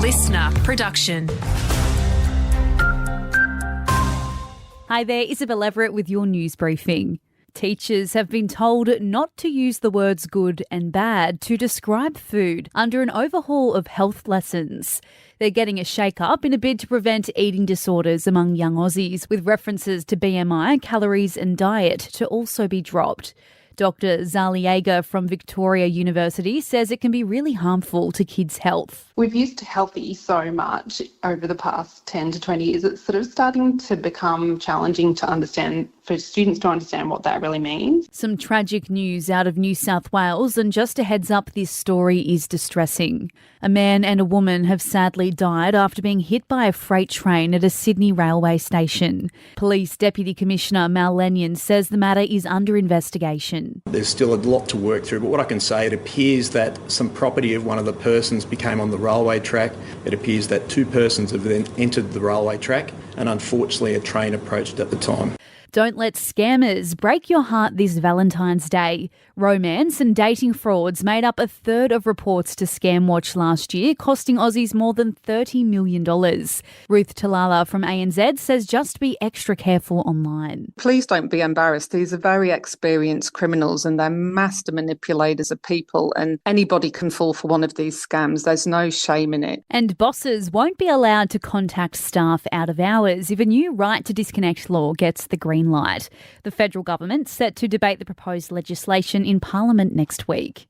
listener production. Hi there, Isabel Everett with your news briefing. Teachers have been told not to use the words good and bad to describe food under an overhaul of health lessons. They're getting a shake-up in a bid to prevent eating disorders among young Aussies, with references to BMI, calories and diet to also be dropped. Dr. Zaliega from Victoria University says it can be really harmful to kids' health. We've used healthy so much over the past 10 to 20 years. It's sort of starting to become challenging to understand, for students to understand what that really means. Some tragic news out of New South Wales, and just a heads up, this story is distressing. A man and a woman have sadly died after being hit by a freight train at a Sydney railway station. Police Deputy Commissioner Mal Lennion says the matter is under investigation. There's still a lot to work through, but what I can say, it appears that some property of one of the persons became on the railway track. It appears that two persons have then entered the railway track, and unfortunately a train approached at the time. Don't let scammers break your heart this Valentine's Day. Romance and dating frauds made up a third of reports to Scamwatch last year, costing Aussies more than $30 million. Ruth Talala from ANZ says just be extra careful online. Please don't be embarrassed. These are very experienced criminals and they're master manipulators of people, and anybody can fall for one of these scams. There's no shame in it. And bosses won't be allowed to contact staff out of hours if a new right to disconnect law gets the green light. The federal government's set to debate the proposed legislation in Parliament next week.